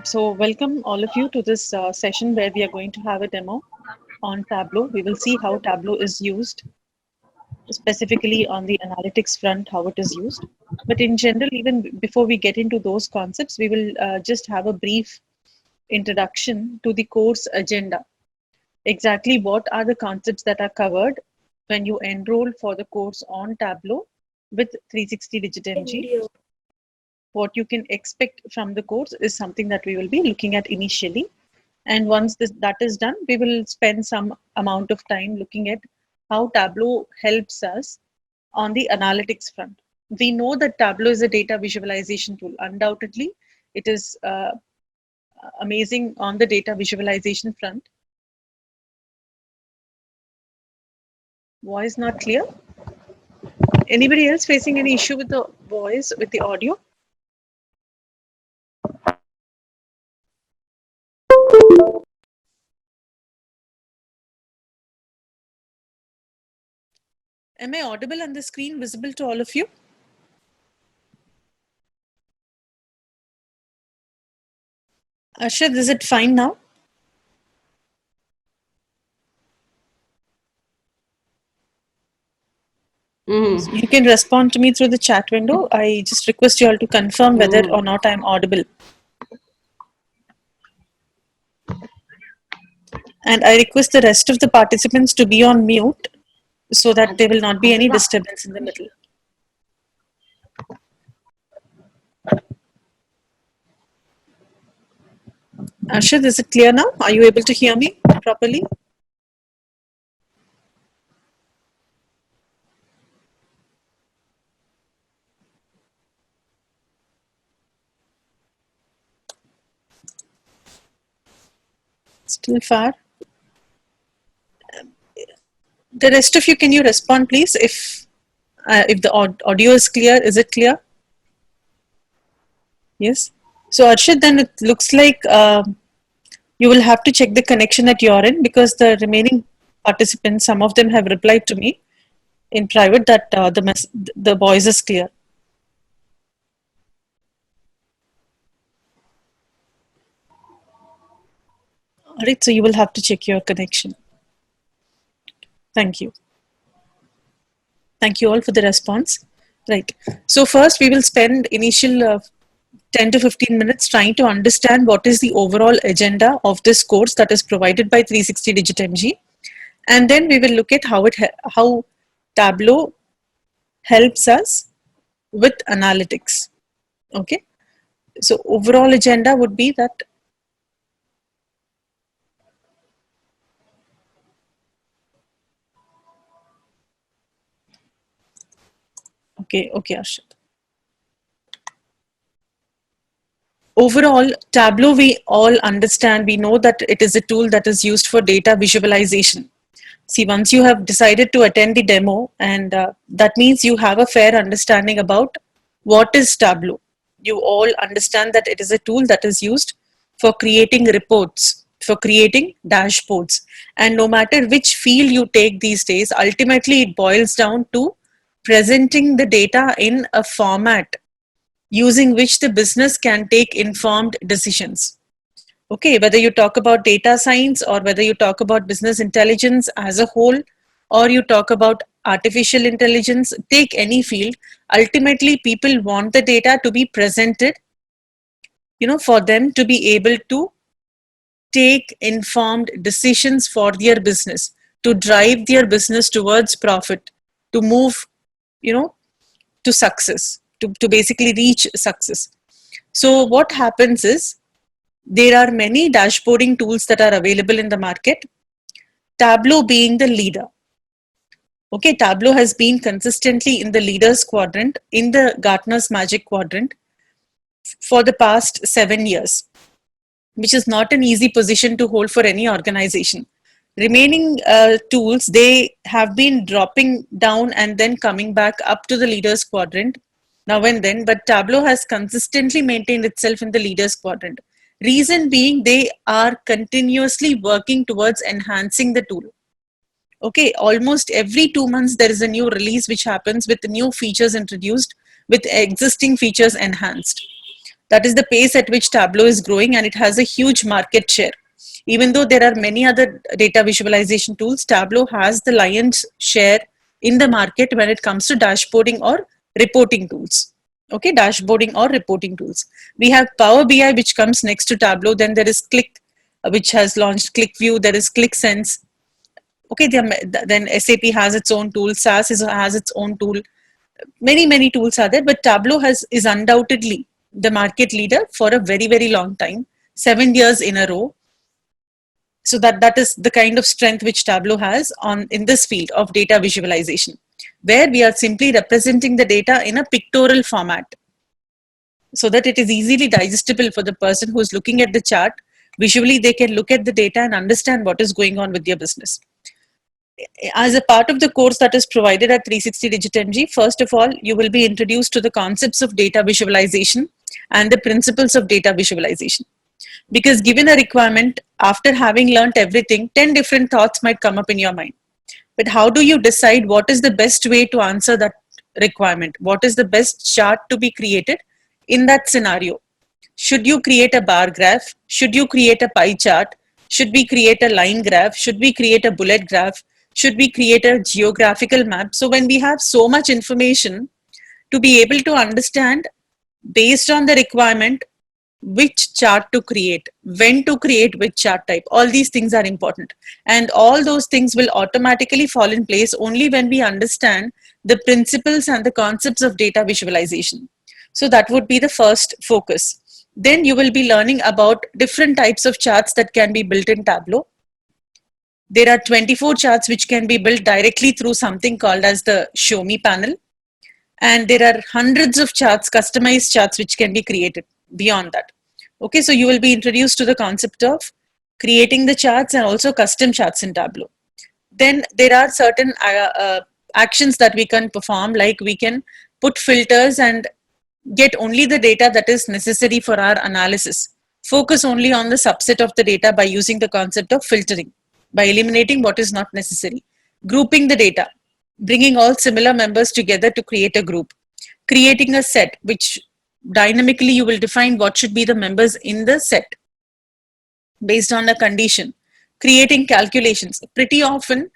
So welcome all of you to this session where we are going to have a demo on Tableau. We will see how Tableau is used, specifically on the analytics front, how it is used. But in general, even before we get into those concepts, we will just have a brief introduction to the course agenda. Exactly what are the concepts that are covered when you enroll for the course on Tableau with 360 Digit MG. What you can expect from the course is something that we will be looking at initially. And once that is done, we will spend some amount of time looking at how Tableau helps us on the analytics front. We know that Tableau is a data visualization tool. Undoubtedly, it is amazing on the data visualization front. Voice not clear? Anybody else facing any issue with the voice, with the audio? Am I audible on the screen, visible to all of you? Arshad, is it fine now? You can respond to me through the chat window. I just request you all to confirm whether or not I'm audible. And I request the rest of the participants to be on mute so that there will not be any disturbance in the middle. Arshad, is it clear now? Are you able to hear me properly? Still far? The rest of you, can you respond, please? If the audio is clear, is it clear? Yes. So Arshad, then it looks like you will have to check the connection at your end because the remaining participants, some of them have replied to me in private that the voice is clear. All right, so you will have to check your connection. Thank you. Thank you all for the response. Right. So first we will spend initial 10 to 15 minutes trying to understand what is the overall agenda of this course that is provided by 360 Digit MG. And then we will look at how Tableau helps us with analytics. Okay. So overall agenda would be that. Okay, Arshad. Overall, Tableau, we all understand, we know that it is a tool that is used for data visualization. See, once you have decided to attend the demo, and that means you have a fair understanding about what is Tableau. You all understand that it is a tool that is used for creating reports, for creating dashboards. And no matter which field you take these days, ultimately it boils down to presenting the data in a format using which the business can take informed decisions. Okay, whether you talk about data science or whether you talk about business intelligence as a whole, or you talk about artificial intelligence, take any field, ultimately people want the data to be presented, for them to be able to take informed decisions for their business, to drive their business towards profit, to move, to success, to basically reach success. So what happens is, there are many dashboarding tools that are available in the market, Tableau being the leader. Okay, Tableau has been consistently in the leaders quadrant, in the Gartner's Magic Quadrant for the past 7 years, which is not an easy position to hold for any organization. Remaining tools, they have been dropping down and then coming back up to the leaders quadrant now and then, but Tableau has consistently maintained itself in the leaders quadrant. Reason being, they are continuously working towards enhancing the tool. Okay, almost every 2 months there is a new release which happens with new features introduced, with existing features enhanced. That is the pace at which Tableau is growing, and it has a huge market share. Even though there are many other data visualization tools, Tableau has the lion's share in the market when it comes to dashboarding or reporting tools. Okay, dashboarding or reporting tools. We have Power BI, which comes next to Tableau. Then there is Click, which has launched ClickView. There is ClickSense. Okay, then SAP has its own tool. SAS has its own tool. Many tools are there, but Tableau is undoubtedly the market leader for a very long time, 7 years in a row. So that is the kind of strength which Tableau has on in this field of data visualization, where we are simply representing the data in a pictorial format so that it is easily digestible for the person who is looking at the chart. Visually, they can look at the data and understand what is going on with their business. As a part of the course that is provided at 360 Digit MG, first of all, you will be introduced to the concepts of data visualization and the principles of data visualization. Because given a requirement, after having learnt everything, 10 different thoughts might come up in your mind. But how do you decide what is the best way to answer that requirement? What is the best chart to be created in that scenario? Should you create a bar graph? Should you create a pie chart? Should we create a line graph? Should we create a bullet graph? Should we create a geographical map? So when we have so much information, to be able to understand based on the requirement which chart to create, when to create which chart type, all these things are important. And all those things will automatically fall in place only when we understand the principles and the concepts of data visualization. So that would be the first focus. Then you will be learning about different types of charts that can be built in Tableau. There are 24 charts which can be built directly through something called as the Show Me panel. And there are hundreds of charts, customized charts, which can be created beyond that. Okay, so you will be introduced to the concept of creating the charts and also custom charts in Tableau. Then there are certain actions that we can perform, like we can put filters and get only the data that is necessary for our analysis. Focus only on the subset of the data by using the concept of filtering, by eliminating what is not necessary. Grouping the data, bringing all similar members together to create a group. Creating a set, which dynamically you will define what should be the members in the set based on a condition. Creating calculations. Pretty often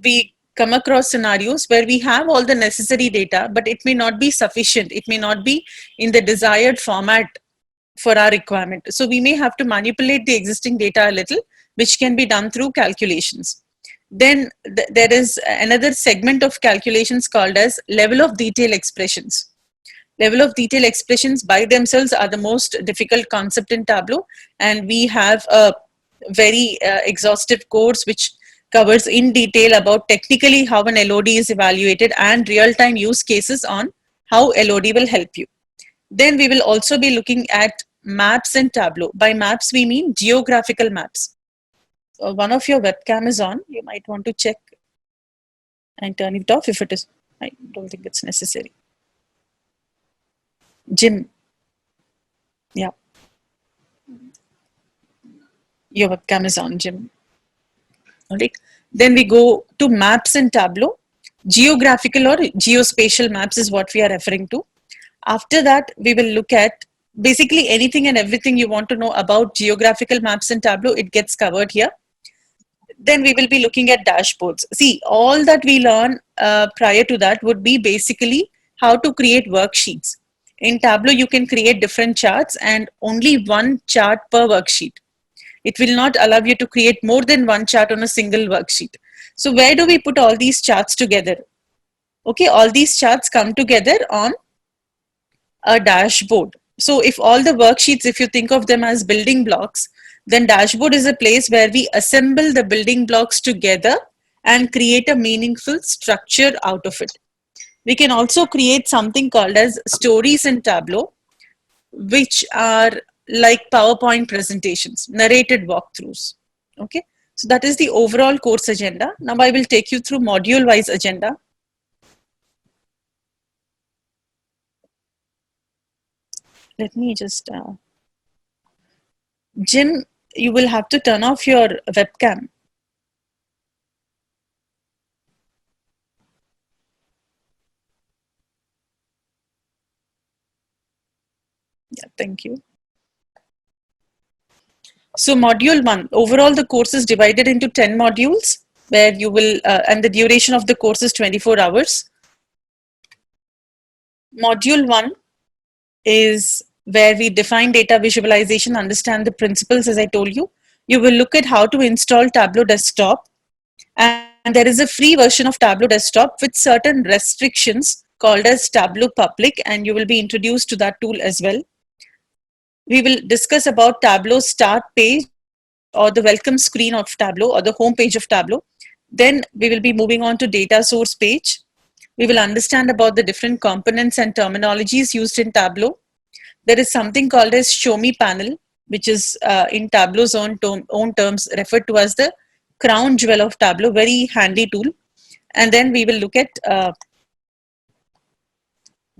we come across scenarios where we have all the necessary data, but it may not be sufficient. It may not be in the desired format for our requirement. So we may have to manipulate the existing data a little, which can be done through calculations. Then there is another segment of calculations called as level of detail expressions. Level of detail expressions by themselves are the most difficult concept in Tableau, and we have a very exhaustive course which covers in detail about technically how an LOD is evaluated and real-time use cases on how LOD will help you. Then we will also be looking at maps in Tableau. By maps, we mean geographical maps. One of your webcam is on. You might want to check and turn it off if it is. I don't think it's necessary. Jim. Yeah. Your webcam is on, Jim. All right. Then we go to maps in Tableau. Geographical or geospatial maps is what we are referring to. After that, we will look at basically anything and everything you want to know about geographical maps in Tableau. It gets covered here. Then we will be looking at dashboards. See, all that we learn prior to that would be basically how to create worksheets. In Tableau, you can create different charts and only one chart per worksheet. It will not allow you to create more than one chart on a single worksheet. So where do we put all these charts together? Okay, all these charts come together on a dashboard. So if all the worksheets, if you think of them as building blocks, then dashboard is a place where we assemble the building blocks together and create a meaningful structure out of it. We can also create something called as stories in Tableau, which are like PowerPoint presentations, narrated walkthroughs. Okay, so that is the overall course agenda. Now I will take you through module wise agenda. Let me just, Jim, you will have to turn off your webcam. Yeah, thank you. So module 1, overall the course is divided into 10 modules where you will, and the duration of the course is 24 hours. Module 1 is where we define data visualization, understand the principles as I told you. You will look at how to install Tableau Desktop, and there is a free version of Tableau Desktop with certain restrictions called as Tableau Public, and you will be introduced to that tool as well. We will discuss about Tableau start page or the welcome screen of Tableau or the home page of Tableau. Then we will be moving on to data source page. We will understand about the different components and terminologies used in Tableau. There is something called as Show Me panel, which is in Tableau's own terms referred to as the crown jewel of Tableau, very handy tool. And then we will look at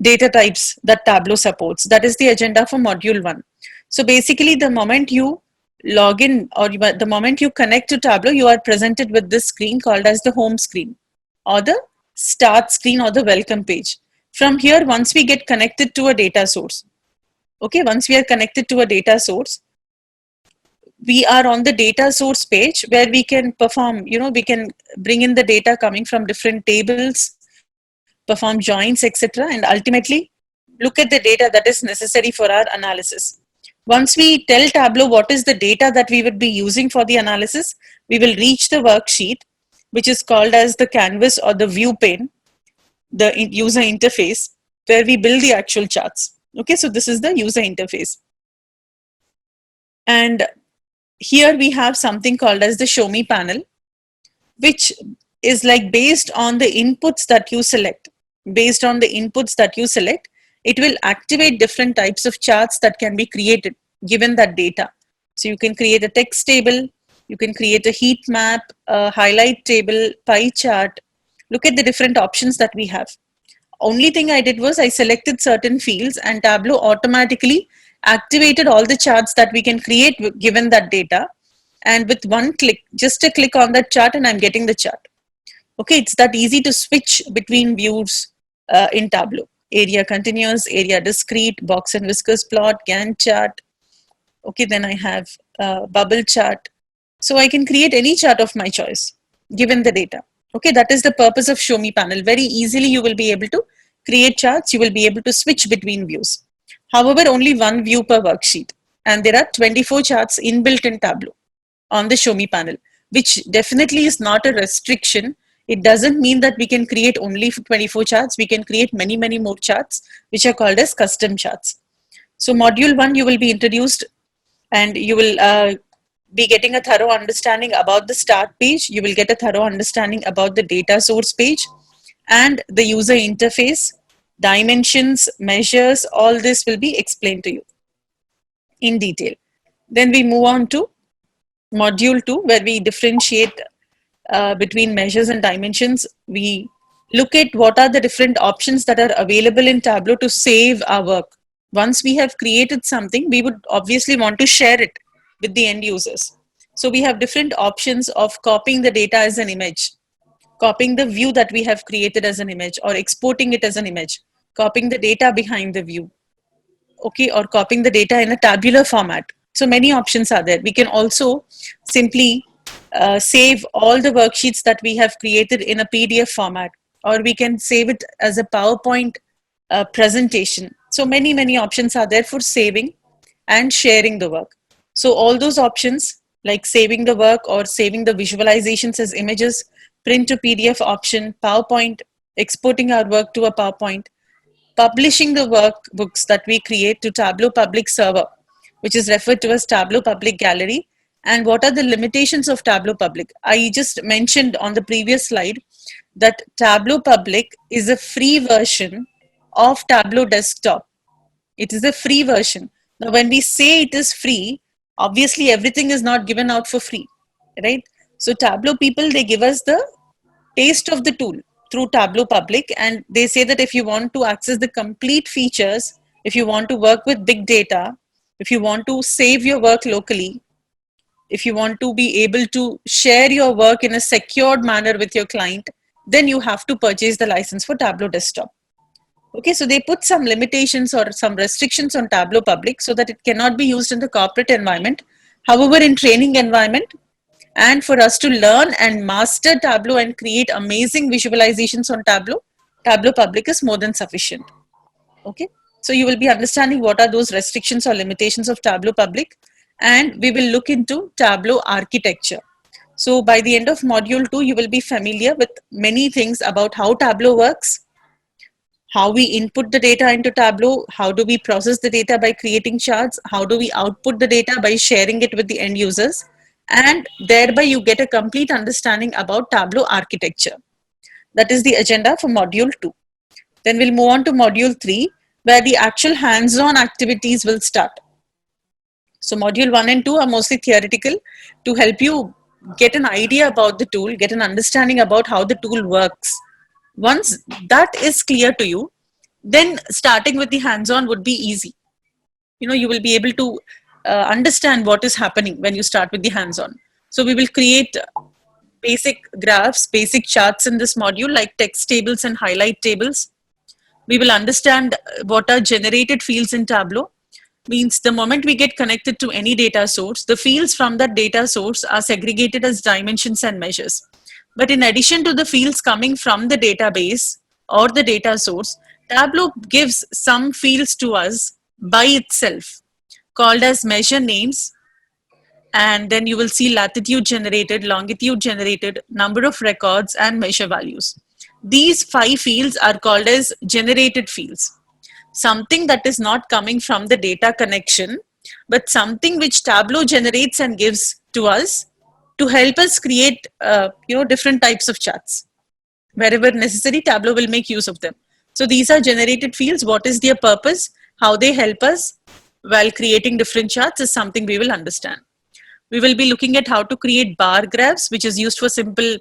data types that Tableau supports. That is the agenda for module 1. So basically, the moment you log in or the moment you connect to Tableau, you are presented with this screen called as the home screen or the start screen or the welcome page. From here, once we get connected to a data source, okay, once we are connected to a data source, we are on the data source page where we can perform, we can bring in the data coming from different tables, perform joins, etc., and ultimately look at the data that is necessary for our analysis. Once we tell Tableau what is the data that we would be using for the analysis, we will reach the worksheet, which is called as the canvas or the view pane, the user interface, where we build the actual charts. Okay, so this is the user interface. And here we have something called as the Show Me panel, which is like based on the inputs that you select. Based on the inputs that you select, it will activate different types of charts that can be created given that data. So you can create a text table, you can create a heat map, a highlight table, pie chart. Look at the different options that we have. Only thing I did was I selected certain fields and Tableau automatically activated all the charts that we can create given that data. And with one click, just a click on that chart and I'm getting the chart. Okay, it's that easy to switch between views in Tableau. Area continuous, area discrete, box and whiskers plot, Gantt chart. Okay, then I have bubble chart. So I can create any chart of my choice given the data. Okay, that is the purpose of Show Me panel. Very easily you will be able to create charts. You will be able to switch between views. However, only one view per worksheet. And there are 24 charts inbuilt in Tableau on the Show Me panel, which definitely is not a restriction. It doesn't mean that we can create only 24 charts. We can create many, many more charts, which are called as custom charts. So module 1, you will be introduced and you will be getting a thorough understanding about the start page. You will get a thorough understanding about the data source page and the user interface, dimensions, measures, all this will be explained to you in detail. Then we move on to module 2, where we differentiate between measures and dimensions. We look at what are the different options that are available in Tableau to save our work. Once we have created something, we would obviously want to share it with the end users. So we have different options of copying the data as an image, copying the view that we have created as an image, or exporting it as an image, copying the data behind the view, okay, or copying the data in a tabular format. So many options are there. We can also simply save all the worksheets that we have created in a PDF format, or we can save it as a PowerPoint presentation. So many, many options are there for saving and sharing the work. So all those options like saving the work or saving the visualizations as images, print to PDF option, PowerPoint, exporting our work to a PowerPoint, publishing the workbooks that we create to Tableau Public Server, which is referred to as Tableau Public Gallery. And what are the limitations of Tableau Public? I just mentioned on the previous slide that Tableau Public is a free version of Tableau Desktop. It is a free version. Now, when we say it is free, obviously everything is not given out for free, right? So Tableau people, they give us the taste of the tool through Tableau Public, and they say that if you want to access the complete features, if you want to work with big data, if you want to save your work locally, if you want to be able to share your work in a secured manner with your client, then you have to purchase the license for Tableau Desktop. Okay, so they put some limitations or some restrictions on Tableau Public so that it cannot be used in the corporate environment. However, in training environment, and for us to learn and master Tableau and create amazing visualizations on Tableau, Tableau Public is more than sufficient. Okay, so you will be understanding what are those restrictions or limitations of Tableau Public, and we will look into Tableau architecture. So by the end of module 2, you will be familiar with many things about how Tableau works, how we input the data into Tableau, how do we process the data by creating charts, how do we output the data by sharing it with the end users, and thereby you get a complete understanding about Tableau architecture. That is the agenda for module 2. Then we'll move on to module 3, where the actual hands-on activities will start. So module 1 and 2 are mostly theoretical to help you get an idea about the tool, get an understanding about how the tool works. Once that is clear to you, then starting with the hands-on would be easy. You will be able to understand what is happening when you start with the hands-on. So we will create basic graphs, basic charts in this module, like text tables and highlight tables. We will understand what are generated fields in Tableau. Means the moment we get connected to any data source, the fields from that data source are segregated as dimensions and measures. But in addition to the fields coming from the database or the data source, Tableau gives some fields to us by itself, called as measure names. And then you will see latitude generated, longitude generated, number of records, and measure values. These 5 fields are called as generated fields. Something that is not coming from the data connection, but something which Tableau generates and gives to us to help us create different types of charts. Wherever necessary, Tableau will make use of them. So these are generated fields. What is their purpose? How they help us while creating different charts is something we will understand. We will be looking at how to create bar graphs, which is used for simple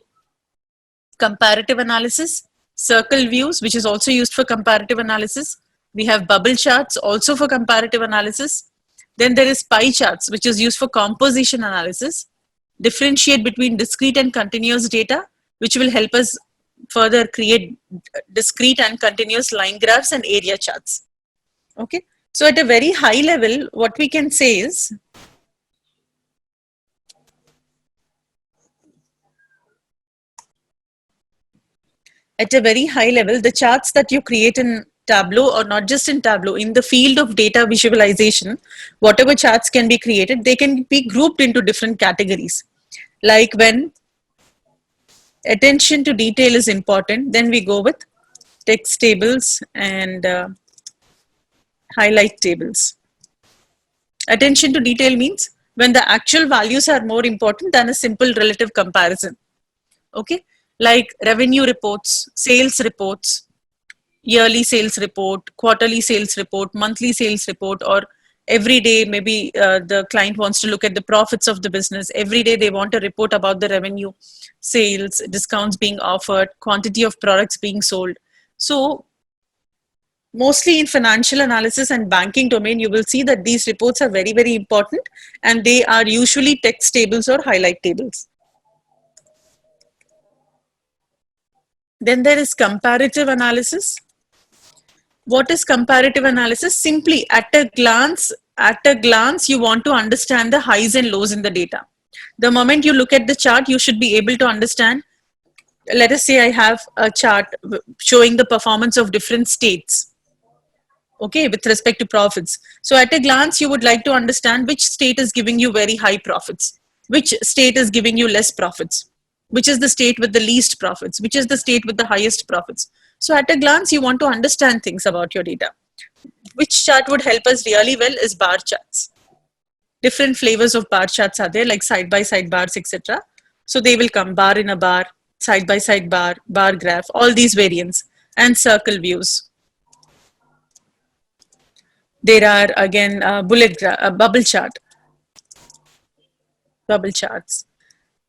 comparative analysis, circle views, which is also used for comparative analysis. We have bubble charts also for comparative analysis. Then there is pie charts, which is used for composition analysis. Differentiate between discrete and continuous data, which will help us further create discrete and continuous line graphs and area charts. Okay. So at a very high level, what we can say is, at a very high level, the charts that you create in Tableau, or not just in Tableau, in the field of data visualization, whatever charts can be created, they can be grouped into different categories. Like when attention to detail is important, then we go with text tables and highlight tables. Attention to detail means when the actual values are more important than a simple relative comparison. Okay, like revenue reports, sales reports, yearly sales report, quarterly sales report, monthly sales report, or every day maybe the client wants to look at the profits of the business. Every day they want a report about the revenue, sales, discounts being offered, quantity of products being sold. So mostly in financial analysis and banking domain, you will see that these reports are very, very important, and they are usually text tables or highlight tables. Then there is comparative analysis. What is comparative analysis? Simply at a glance, you want to understand the highs and lows in the data. The moment you look at the chart, you should be able to understand. Let us say I have a chart showing the performance of different states, okay, with respect to profits. So at a glance, you would like to understand which state is giving you very high profits, which state is giving you less profits, which is the state with the least profits, which is the state with the highest profits. So at a glance, you want to understand things about your data. Which chart would help us really well is bar charts. Different flavors of bar charts are there, like side by side bars, etc. So they will come bar in a bar, side by side bar, bar graph, all these variants, and circle views. There are again bubble chart, bubble charts.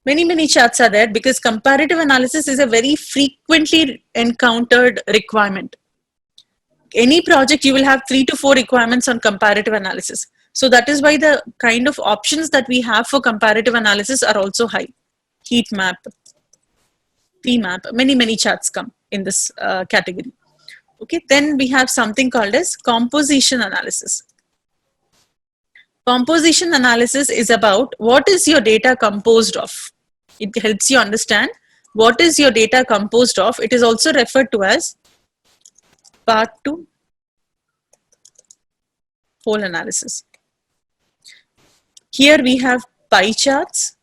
Many charts are there because comparative analysis is a very frequently encountered requirement. Any project, you will have 3 to 4 requirements on comparative analysis. So that is why the kind of options that we have for comparative analysis are also high. Heat map, P map, many charts come in this category. Okay, then we have something called as composition analysis. Composition analysis is about what is your data composed of. It helps you understand what is your data composed of. It is also referred to as part 2 whole analysis. Here we have pie charts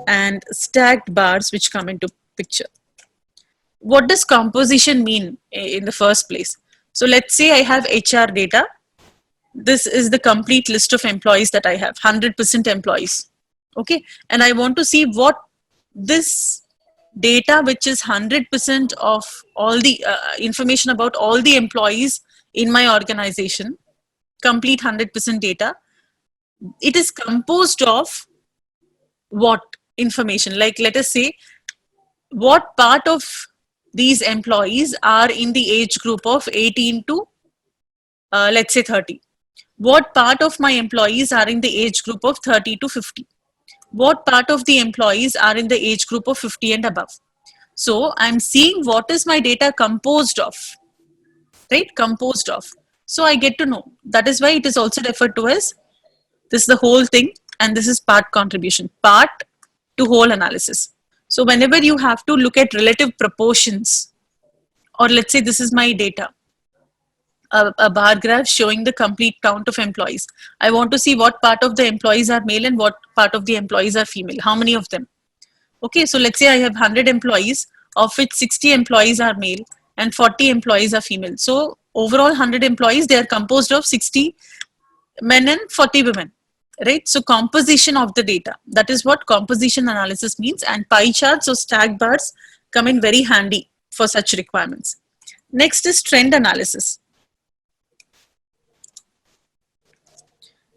and stacked bars which come into picture. What does composition mean in the first place? So let's say I have HR data. This is the complete list of employees that I have, 100% employees. Okay, and I want to see what this data, which is 100% of all the information about all the employees in my organization, complete 100% data, it is composed of what information? Like, let us say, what part of these employees are in the age group of 18 to let's say 30? What part of my employees are in the age group of 30 to 50? What part of the employees are in the age group of 50 and above? So I'm seeing what is my data composed of, right? Composed of. So I get to know. That is why it is also referred to as, this is the whole thing, and this is part contribution, part to whole analysis. So whenever you have to look at relative proportions, or let's say this is my data, a bar graph showing the complete count of employees. I want to see what part of the employees are male and what part of the employees are female. How many of them? Okay, so let's say I have 100 employees, of which 60 employees are male and 40 employees are female. So overall 100 employees, they are composed of 60 men and 40 women, right? So composition of the data, that is what composition analysis means, and pie charts or stack bars come in very handy for such requirements. Next is trend analysis.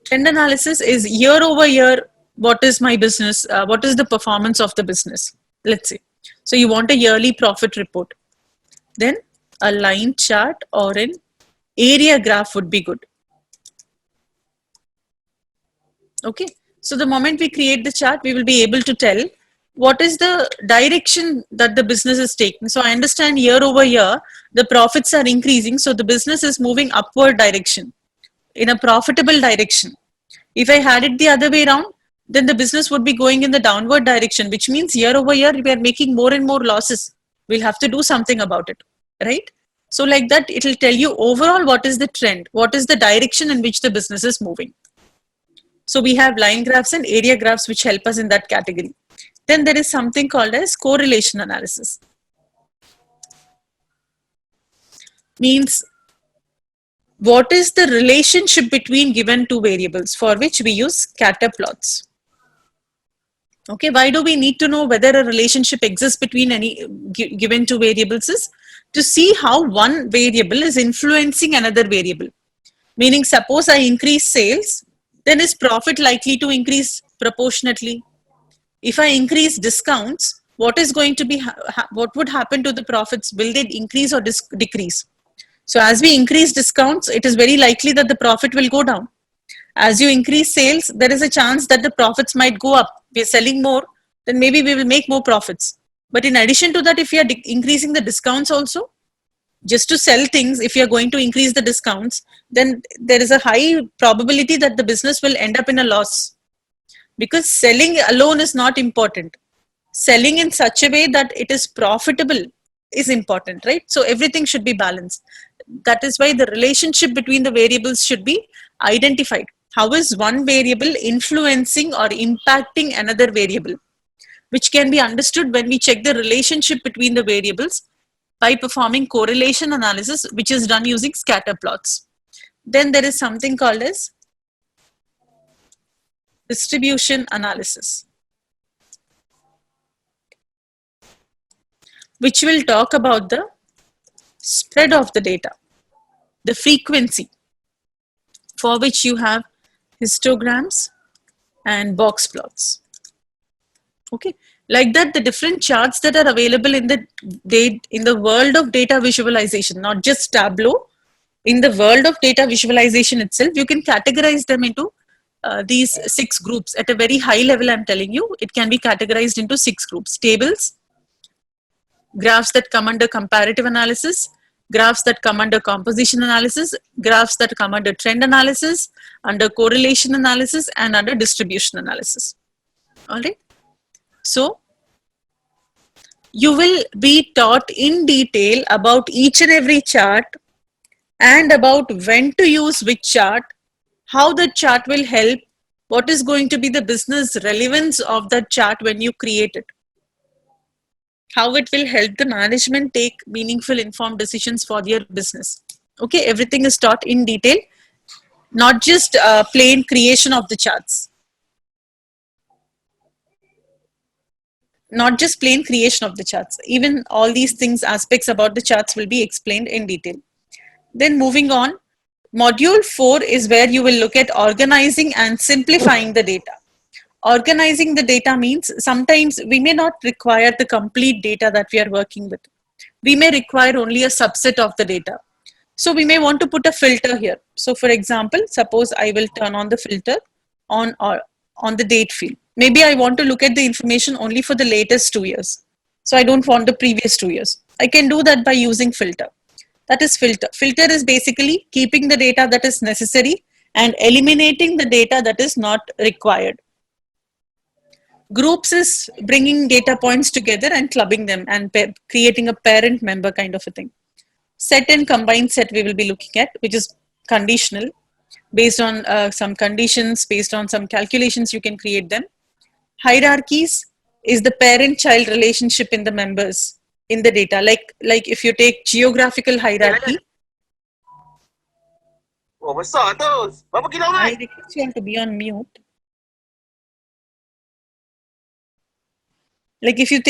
Trend analysis is year over year, what is my business, what is the performance of the business, let's say. So you want a yearly profit report. Then a line chart or an area graph would be good. Okay, so the moment we create the chart, we will be able to tell what is the direction that the business is taking. So I understand year over year, the profits are increasing. So the business is moving upward direction, in a profitable direction. If I had it the other way around, then the business would be going in the downward direction, which means year over year, we are making more and more losses. We'll have to do something about it, right? So like that, it will tell you overall what is the trend, what is the direction in which the business is moving. So we have line graphs and area graphs which help us in that category. Then there is something called as correlation analysis. Means what is the relationship between given two variables, for which we use scatter plots. Okay, why do we need to know whether a relationship exists between any given two variables? Is to see how one variable is influencing another variable. Meaning, suppose I increase sales, then is profit likely to increase proportionately? If I increase discounts, what is going to be, what would happen to the profits? Will they increase or decrease? So as we increase discounts, it is very likely that the profit will go down. As you increase sales, there is a chance that the profits might go up. We are selling more, then maybe we will make more profits. But in addition to that, if you are increasing the discounts also, just to sell things, if you're going to increase the discounts, then there is a high probability that the business will end up in a loss, because selling alone is not important. Selling in such a way that it is profitable is important, right? So everything should be balanced. That is why the relationship between the variables should be identified. How is one variable influencing or impacting another variable, which can be understood when we check the relationship between the variables by performing correlation analysis, which is done using scatter plots. Then there is something called as distribution analysis, which will talk about the spread of the data, the frequency, for which you have histograms and box plots. Okay, like that, the different charts that are available in the world of data visualization, not just Tableau, in the world of data visualization itself, you can categorize them into these 6 groups. At a very high level, I'm telling you, it can be categorized into 6 groups: tables, graphs that come under comparative analysis, graphs that come under composition analysis, graphs that come under trend analysis, under correlation analysis, and under distribution analysis. All right. So you will be taught in detail about each and every chart and about when to use which chart, how the chart will help, what is going to be the business relevance of that chart when you create it, how it will help the management take meaningful informed decisions for their business. Okay, everything is taught in detail, not just plain creation of the charts. Not just plain creation of the charts. Even all these things, aspects about the charts will be explained in detail. Then moving on, module 4 is where you will look at organizing and simplifying the data. Organizing the data means sometimes we may not require the complete data that we are working with. We may require only a subset of the data. So we may want to put a filter here. So for example, suppose I will turn on the filter on the date field. Maybe I want to look at the information only for the latest 2 years. So I don't want the previous 2 years. I can do that by using filter. That is filter. Filter is basically keeping the data that is necessary and eliminating the data that is not required. Groups is bringing data points together and clubbing them and creating a parent member kind of a thing. Set and combined set we will be looking at, which is conditional. Based on some conditions, based on some calculations, you can create them. Hierarchies is the parent-child relationship in the members in the data. Like if you take geographical hierarchy, I request you all to be on mute. Like if you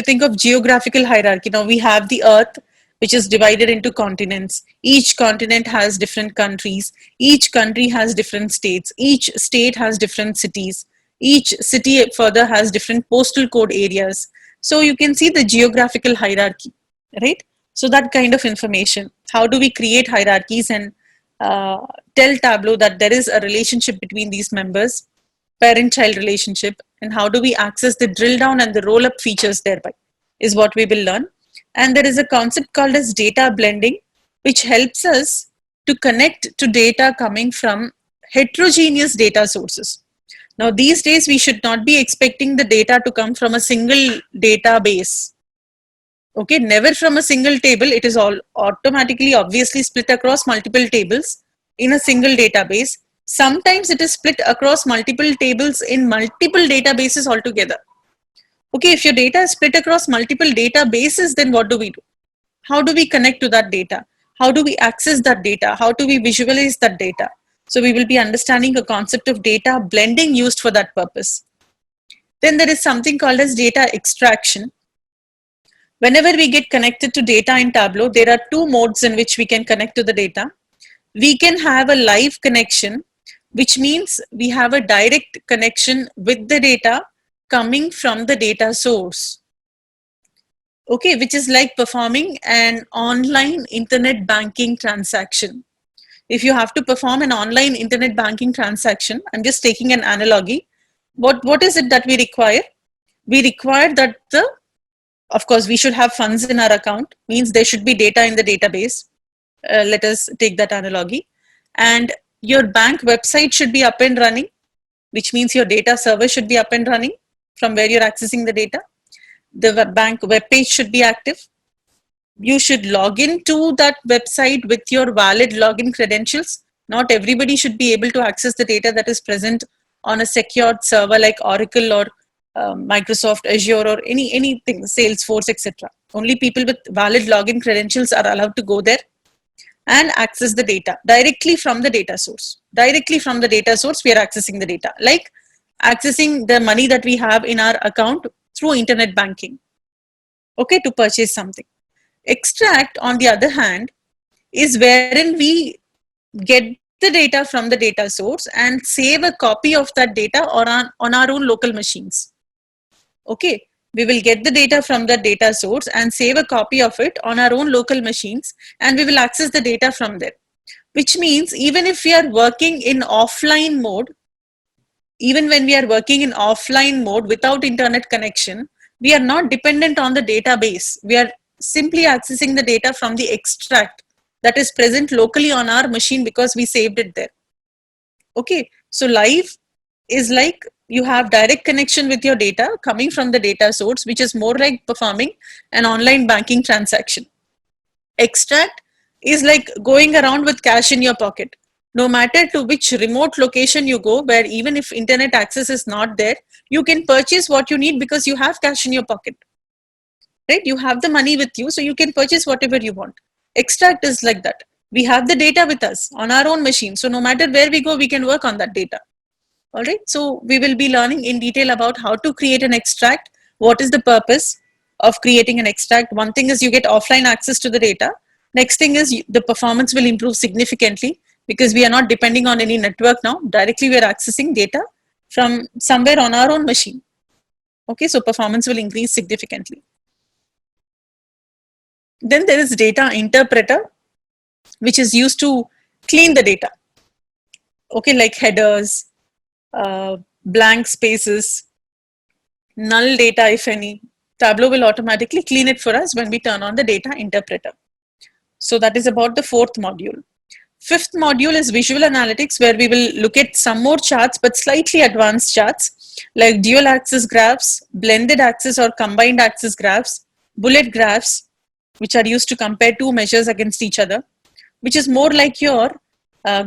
think of geographical hierarchy, now we have the earth, which is divided into continents. Each continent has different countries. Each country has different states. Each state has different cities. Each city further has different postal code areas. So you can see the geographical hierarchy, right? So that kind of information. How do we create hierarchies and tell Tableau that there is a relationship between these members, parent-child relationship, and how do we access the drill down and the roll-up features thereby is what we will learn. And there is a concept called as data blending, which helps us to connect to data coming from heterogeneous data sources. Now, these days, we should not be expecting the data to come from a single database. Okay, never from a single table. It is all automatically, obviously split across multiple tables in a single database. Sometimes it is split across multiple tables in multiple databases altogether. Okay, if your data is split across multiple databases, then what do we do? How do we connect to that data? How do we access that data? How do we visualize that data? So we will be understanding a concept of data blending used for that purpose. Then there is something called as data extraction. Whenever we get connected to data in Tableau, there are two modes in which we can connect to the data. We can have a live connection, which means we have a direct connection with the data coming from the data source. Okay, which is like performing an online internet banking transaction. If you have to perform an online internet banking transaction, I'm just taking an analogy. What is it that we require? We require that of course, we should have funds in our account, means there should be data in the database. Let us take that analogy. And your bank website should be up and running, which means your data server should be up and running from where you're accessing the data. The bank web page should be active. You should log in to that website with your valid login credentials. Not everybody should be able to access the data that is present on a secured server like Oracle or Microsoft Azure or anything, Salesforce, etc. Only people with valid login credentials are allowed to go there and access the data directly from the data source. Directly from the data source, we are accessing the data, like accessing the money that we have in our account through internet banking, okay, to purchase something. Extract, on the other hand, is wherein we get the data from the data source and save a copy of that data on our own local machines. Okay, we will get the data from the data source and save a copy of it on our own local machines, and we will access the data from there. Which means even if we are working in offline mode, even when we are working in offline mode without internet connection, we are not dependent on the database. We are simply accessing the data from the extract that is present locally on our machine because we saved it there. Okay, so live is like you have direct connection with your data coming from the data source, which is more like performing an online banking transaction. Extract is like going around with cash in your pocket. No matter to which remote location you go, where even if internet access is not there, you can purchase what you need because you have cash in your pocket. Right? You have the money with you, so you can purchase whatever you want. Extract is like that. We have the data with us on our own machine. So no matter where we go, we can work on that data. All right. So we will be learning in detail about how to create an extract. What is the purpose of creating an extract? One thing is you get offline access to the data. Next thing is the performance will improve significantly because we are not depending on any network now. Directly we are accessing data from somewhere on our own machine. Okay. So performance will increase significantly. Then there is data interpreter, which is used to clean the data. Okay. Like headers, blank spaces, null data, if any. Tableau will automatically clean it for us when we turn on the data interpreter. So that is about the fourth module. Fifth module is visual analytics, where we will look at some more charts, but slightly advanced charts like dual axis graphs, blended axis or combined axis graphs, bullet graphs, which are used to compare two measures against each other, which is more like your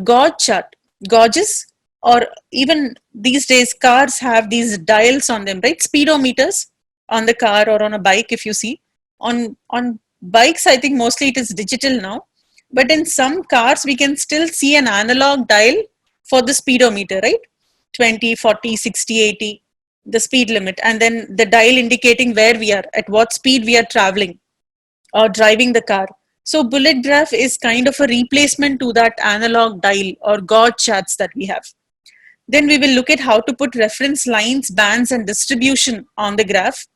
gauge chart. Gauges, or even these days cars have these dials on them, right? Speedometers on the car or on a bike, if you see. On bikes, I think mostly it is digital now. But in some cars, we can still see an analog dial for the speedometer, right? 20, 40, 60, 80, the speed limit. And then the dial indicating where we are, at what speed we are traveling or driving the car. So bullet graph is kind of a replacement to that analog dial or gauge charts that we have. Then we will look at how to put reference lines, bands, and distribution on the graph.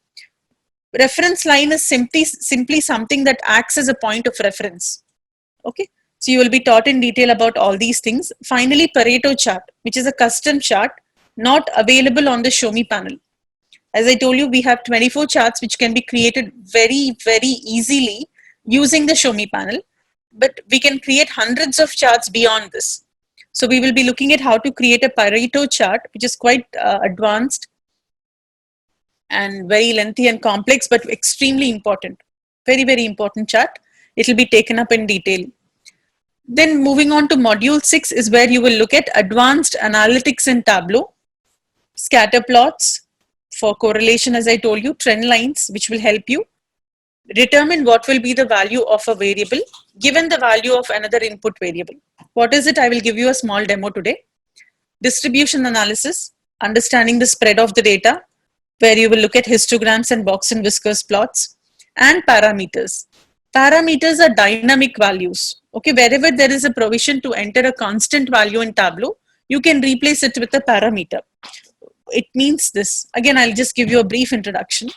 Reference line is simply something that acts as a point of reference. Okay, so you will be taught in detail about all these things. Finally, Pareto chart, which is a custom chart not available on the Show Me panel. As I told you, we have 24 charts which can be created very, very easily using the Show Me panel, but we can create hundreds of charts beyond this. So we will be looking at how to create a Pareto chart, which is quite advanced and very lengthy and complex, but extremely important. Very, very important chart. It will be taken up in detail. Then moving on to module 6 is where you will look at advanced analytics in Tableau, scatter plots for correlation, as I told you, trend lines, which will help you determine what will be the value of a variable given the value of another input variable. What is it? I will give you a small demo today. Distribution analysis, understanding the spread of the data, where you will look at histograms and box and whiskers plots, and parameters. Parameters are dynamic values. Okay, wherever there is a provision to enter a constant value in Tableau, you can replace it with a parameter. It means this. Again, I'll just give you a brief introduction.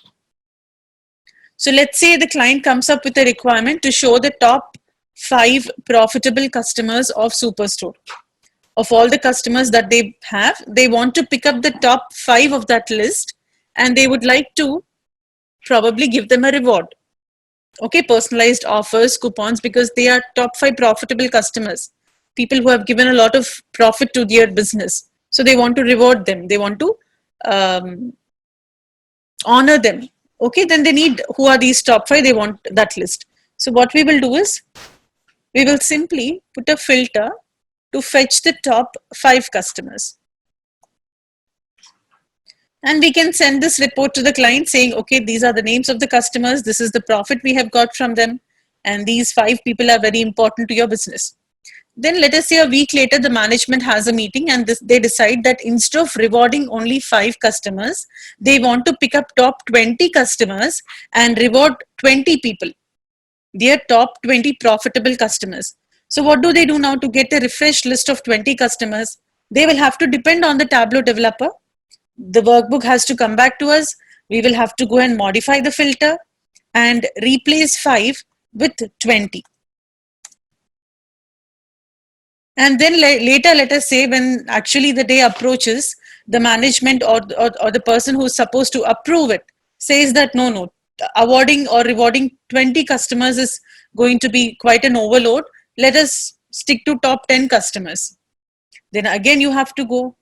So let's say the client comes up with a requirement to show the top 5 profitable customers of Superstore. Of all the customers that they have, they want to pick up the top 5 of that list and they would like to probably give them a reward. Okay, personalized offers, coupons, because they are top 5 profitable customers, people who have given a lot of profit to their business. So they want to reward them. They want to honor them. Okay, then they need, who are these top 5? They want that list. So what we will do is, we will simply put a filter to fetch the top 5 customers. And we can send this report to the client saying, okay, these are the names of the customers. This is the profit we have got from them. And these 5 people are very important to your business. Then let us say a week later, the management has a meeting and they decide that instead of rewarding only 5 customers, they want to pick up top 20 customers and reward 20 people, their top 20 profitable customers. So what do they do now to get a refreshed list of 20 customers? They will have to depend on the Tableau developer. The workbook has to come back to us. We will have to go and modify the filter and replace 5 with 20. And then later, let us say, when actually the day approaches, the management or the person who is supposed to approve it says that no, awarding or rewarding 20 customers is going to be quite an overload. Let us stick to top 10 customers. Then again, you have to go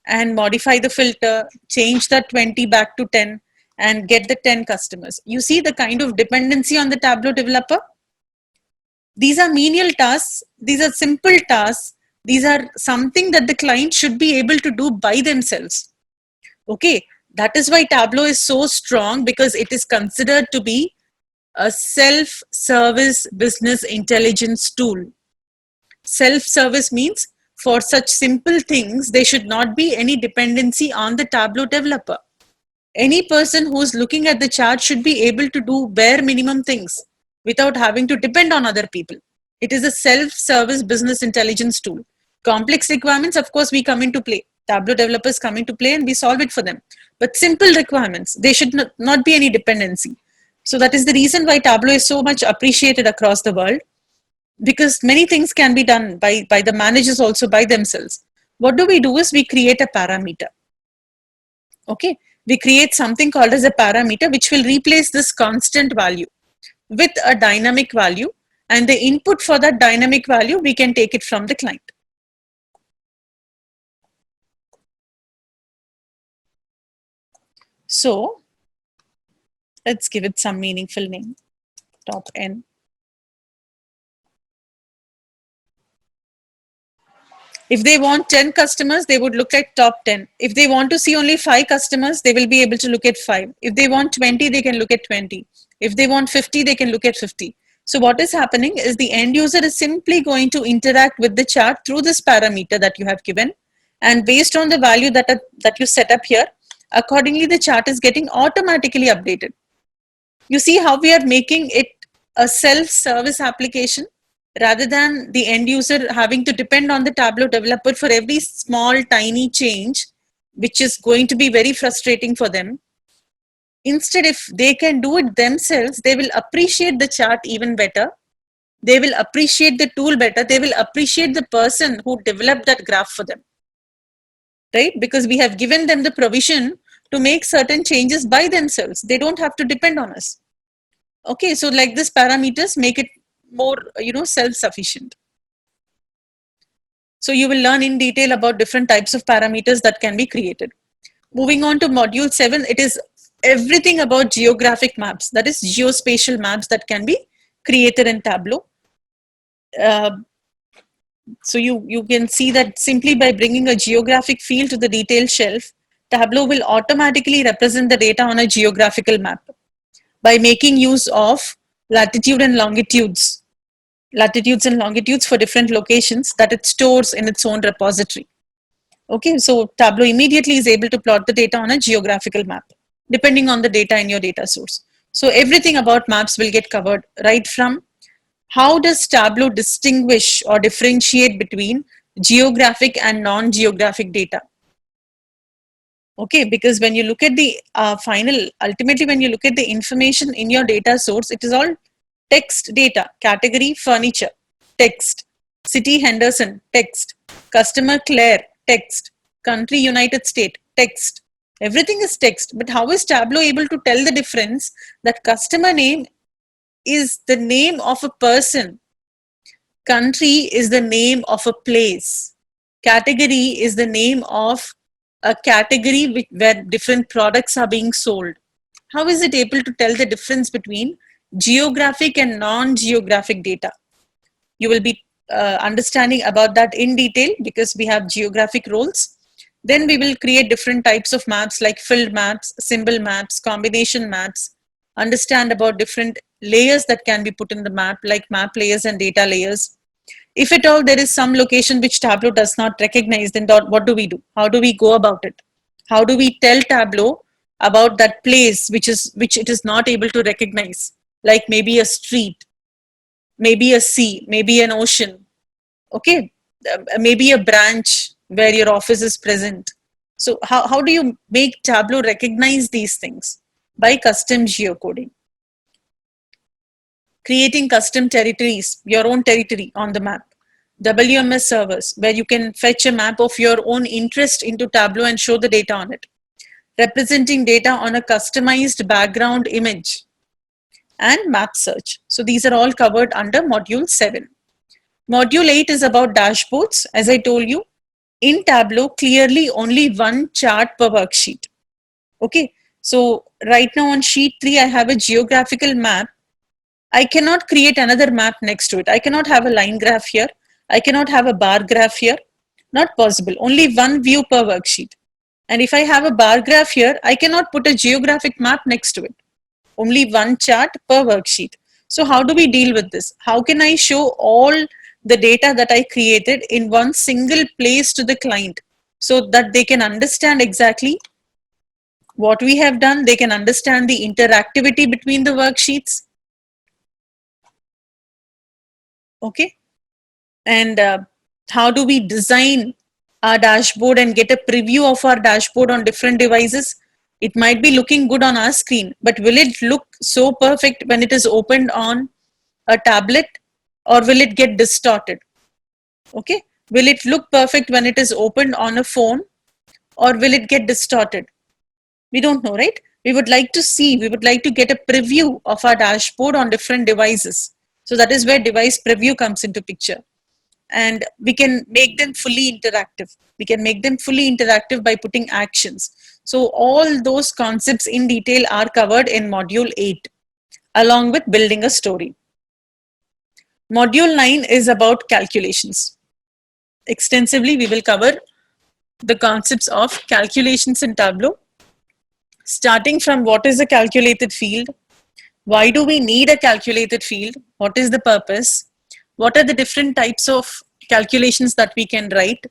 and modify the filter, change that 20 back to 10 and get the 10 customers. You see the kind of dependency on the Tableau developer? These are menial tasks. These are simple tasks. These are something that the client should be able to do by themselves. Okay, that is why Tableau is so strong, because it is considered to be a self-service business intelligence tool. Self-service means for such simple things, there should not be any dependency on the Tableau developer. Any person who's looking at the chart should be able to do bare minimum things without having to depend on other people. It is a self-service business intelligence tool. Complex requirements, of course, we come into play. Tableau developers come into play and we solve it for them. But simple requirements, they should not be any dependency. So that is the reason why Tableau is so much appreciated across the world, because many things can be done by the managers also by themselves. What do? Is we create a parameter. Okay, we create something called as a parameter which will replace this constant value with a dynamic value, and the input for that dynamic value we can take it from the client. So let's give it some meaningful name, top N. If they want 10 customers, they would look at top 10. If they want to see only 5 customers, they will be able to look at 5. If they want 20, they can look at 20. If they want 50, they can look at 50. So what is happening is the end user is simply going to interact with the chart through this parameter that you have given. And based on the value that you set up here, accordingly, the chart is getting automatically updated. You see how we are making it a self-service application, rather than the end user having to depend on the Tableau developer for every small, tiny change, which is going to be very frustrating for them. Instead, if they can do it themselves, they will appreciate the chart even better. They will appreciate the tool better. They will appreciate the person who developed that graph for them. Right? Because we have given them the provision to make certain changes by themselves. They don't have to depend on us. Okay, so like this parameters make it more, self-sufficient. So you will learn in detail about different types of parameters that can be created. Moving on to module 7, it is everything about geographic maps, that is geospatial maps that can be created in Tableau. So you can see that simply by bringing a geographic field to the detail shelf, Tableau will automatically represent the data on a geographical map by making use of latitude and longitudes for different locations that it stores in its own repository. Okay, so Tableau immediately is able to plot the data on a geographical map, depending on the data in your data source. So everything about maps will get covered, right from how does Tableau distinguish or differentiate between geographic and non-geographic data. Okay, because when you look at the ultimately when you look at the information in your data source, it is all text data. Category furniture, text. City Henderson, text. Customer Claire, text. Country United States, text. Everything is text. But how is Tableau able to tell the difference that customer name is the name of a person, country is the name of a place, category is the name of a category where different products are being sold? How is it able to tell the difference between geographic and non-geographic data? You will be understanding about that in detail, because we have geographic roles. Then we will create different types of maps like filled maps, symbol maps, combination maps, understand about different layers that can be put in the map, like map layers and data layers. If at all there is some location which Tableau does not recognize, then what do we do? How do we go about it? How do we tell Tableau about that place which it is not able to recognize, like maybe a street, maybe a sea, maybe an ocean, okay, maybe a branch where your office is present. So how do you make Tableau recognize these things? By custom geocoding. Creating custom territories, your own territory on the map. WMS servers, where you can fetch a map of your own interest into Tableau and show the data on it. Representing data on a customized background image. and map search. So these are all covered under module 7. Module 8 is about dashboards. As I told you, in Tableau, clearly only one chart per worksheet. Okay, so right now on sheet 3, I have a geographical map. I cannot create another map next to it. I cannot have a line graph here. I cannot have a bar graph here. Not possible. Only one view per worksheet. And if I have a bar graph here, I cannot put a geographic map next to it. Only one chart per worksheet. So how do we deal with this? How can I show all the data that I created in one single place to the client so that they can understand exactly what we have done? They can understand the interactivity between the worksheets. Okay. And how do we design our dashboard and get a preview of our dashboard on different devices? It might be looking good on our screen, but will it look so perfect when it is opened on a tablet, or will it get distorted? Okay, will it look perfect when it is opened on a phone, or will it get distorted? We don't know, right? We would like to see, we would like to get a preview of our dashboard on different devices. So that is where device preview comes into picture. And we can make them fully interactive. We can make them fully interactive by putting actions. So all those concepts in detail are covered in module 8, along with building a story. Module 9 is about calculations. Extensively, we will cover the concepts of calculations in Tableau, starting from what is a calculated field, why do we need a calculated field, what is the purpose, what are the different types of calculations that we can write,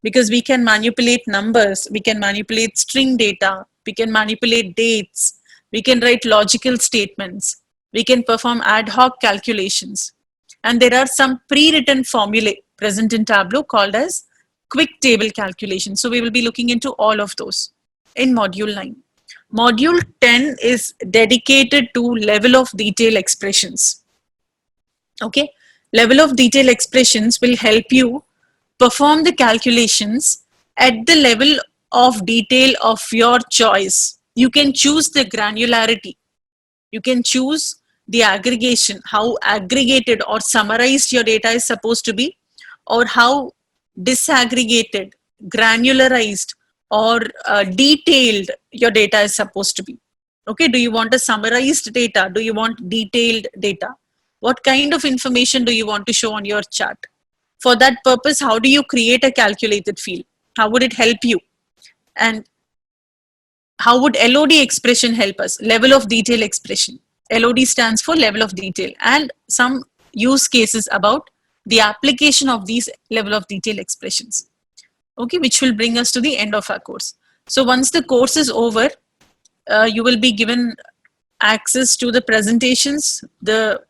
because we can manipulate numbers, we can manipulate string data, we can manipulate dates, we can write logical statements, we can perform ad hoc calculations. And there are some pre-written formulae present in Tableau called as quick table calculations. So we will be looking into all of those in module 9. Module 10 is dedicated to level of detail expressions. Okay, level of detail expressions will help you perform the calculations at the level of detail of your choice. You can choose the granularity. You can choose the aggregation, how aggregated or summarized your data is supposed to be, or how disaggregated, granularized, or detailed your data is supposed to be. Okay, do you want a summarized data? Do you want detailed data? What kind of information do you want to show on your chart? For that purpose, how do you create a calculated field? How would it help you? And how would LOD expression help us? Level of detail expression. LOD stands for level of detail, and some use cases about the application of these level of detail expressions. Okay, which will bring us to the end of our course. So once the course is over, you will be given access to the presentations.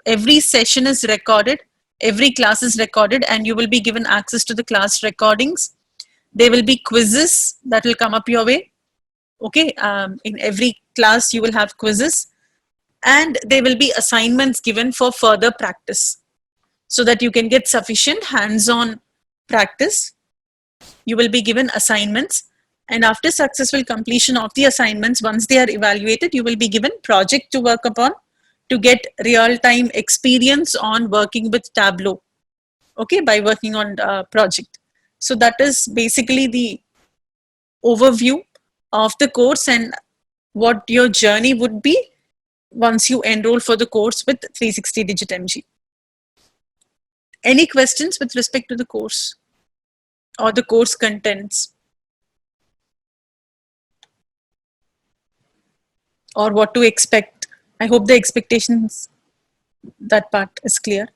Every session is recorded, every class is recorded, and you will be given access to the class recordings. There will be quizzes that will come up your way. Okay, in every class you will have quizzes, and there will be assignments given for further practice so that you can get sufficient hands-on practice. You will be given assignments, and after successful completion of the assignments, once they are evaluated, you will be given project to work upon to get real-time experience on working with Tableau. Okay, by working on project. So that is basically the overview of the course and what your journey would be once you enroll for the course with 360 Digit MG. Any questions with respect to the course or the course contents, or what to expect? I hope the expectations, that part is clear.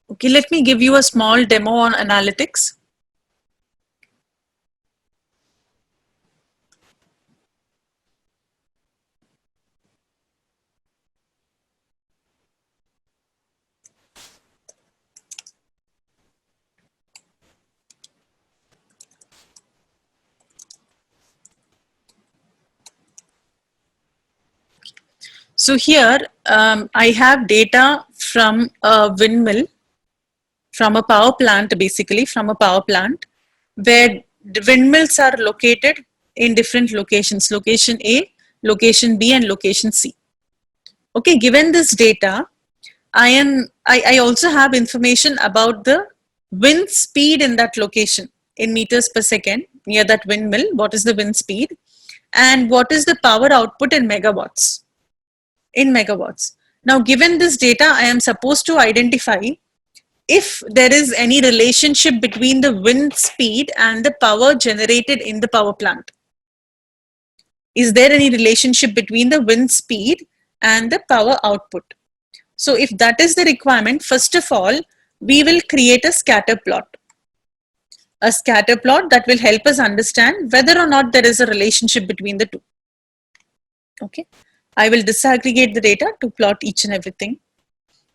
Okay, let me give you a small demo on analytics. So here I have data from a windmill, from a power plant, basically from a power plant, where the windmills are located in different locations, location A, location B, and location C. Okay, given this data, I also have information about the wind speed in that location in meters per second near that windmill. What is the wind speed? And what is the power output in megawatts? In megawatts. Now, given this data, I am supposed to identify if there is any relationship between the wind speed and the power generated in the power plant. Is there any relationship between the wind speed and the power output? So if that is the requirement, first of all, we will create a scatter plot. A scatter plot that will help us understand whether or not there is a relationship between the two. Okay, I will disaggregate the data to plot each and everything.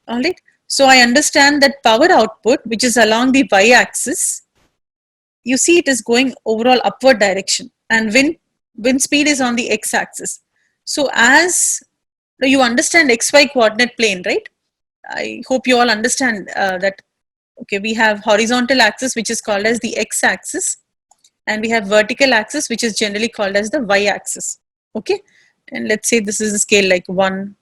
All right, so I understand that power output, which is along the y-axis, you see it is going overall upward direction, and wind speed is on the x-axis. So as you understand xy coordinate plane, right? I hope you all understand that. Okay, we have horizontal axis, which is called as the x-axis, and we have vertical axis, which is generally called as the y-axis. Okay, and let's say this is a scale like 1,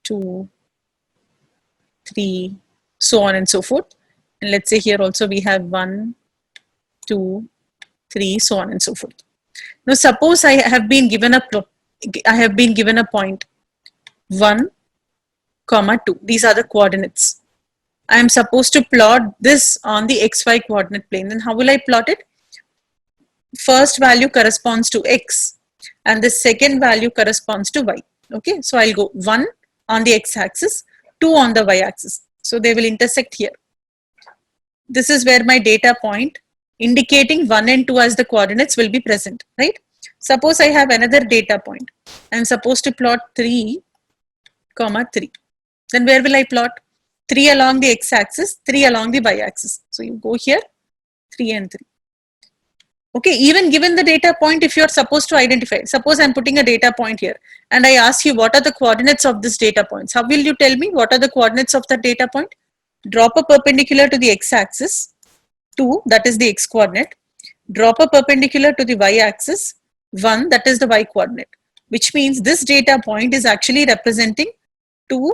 2, 3, so on and so forth. And let's say here also we have 1, 2, 3, so on and so forth. Now suppose I have been given a point 1, 2. These are the coordinates. I am supposed to plot this on the xy coordinate plane. Then how will I plot it? First value corresponds to x and the second value corresponds to y. Okay, so I'll go 1 on the x-axis, 2 on the y-axis. So they will intersect here. This is where my data point indicating 1 and 2 as the coordinates will be present, right? Suppose I have another data point. I'm supposed to plot 3, 3. Then where will I plot? 3 along the x-axis, 3 along the y-axis. So you go here, 3 and 3. Okay, even given the data point, if you're supposed to identify, suppose I'm putting a data point here and I ask you what are the coordinates of this data points. How will you tell me what are the coordinates of that data point? Drop a perpendicular to the x-axis, 2, that is the x coordinate. Drop a perpendicular to the y-axis, 1, that is the y coordinate, which means this data point is actually representing 2,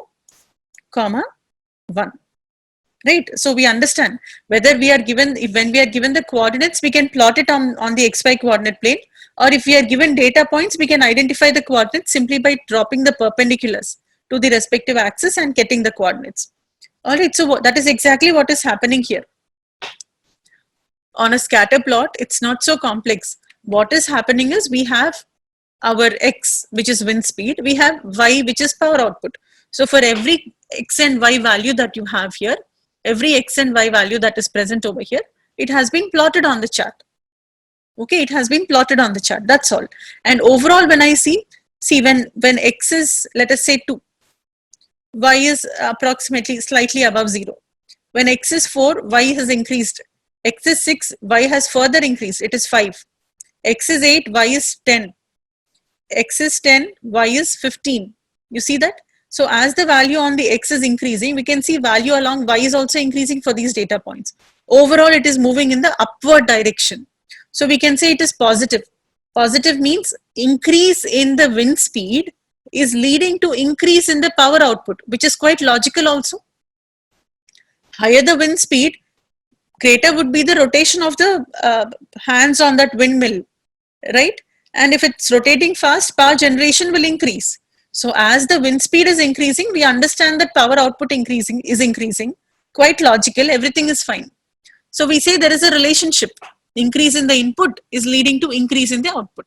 1, right? So we understand whether we are given, when we are given the coordinates, we can plot it on the xy coordinate plane, or if we are given data points, we can identify the coordinates simply by dropping the perpendiculars to the respective axis and getting the coordinates. All right, so that is exactly what is happening here. On a scatter plot, it's not so complex. What is happening is we have our x, which is wind speed, we have y, which is power output. So for every x and y value that you have here, every x and y value that is present over here, it has been plotted on the chart. Okay, it has been plotted on the chart, that's all. And overall, when I see when x is, let us say 2, y is approximately slightly above 0. When x is 4, y has increased. X is 6, y has further increased, it is 5. X is 8, y is 10. X is 10, y is 15. You see that? So as the value on the x is increasing, we can see value along y is also increasing for these data points. Overall, it is moving in the upward direction. So we can say it is positive. Positive means increase in the wind speed is leading to increase in the power output, which is quite logical also. Higher the wind speed, greater would be the rotation of the hands on that windmill, right? And if it's rotating fast, power generation will increase. So as the wind speed is increasing, we understand that power output is increasing. Quite logical, everything is fine. So we say there is a relationship. Increase in the input is leading to increase in the output.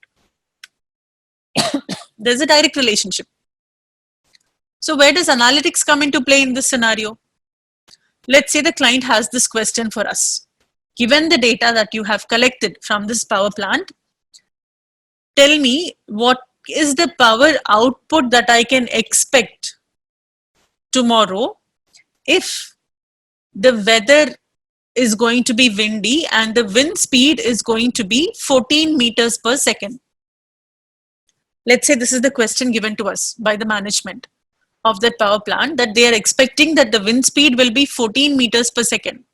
There's a direct relationship. So where does analytics come into play in this scenario? Let's say the client has this question for us. Given the data that you have collected from this power plant, tell me what is the power output that I can expect tomorrow if the weather is going to be windy and the wind speed is going to be 14 meters per second. Let's say this is the question given to us by the management of that power plant, that they are expecting that the wind speed will be 14 meters per second.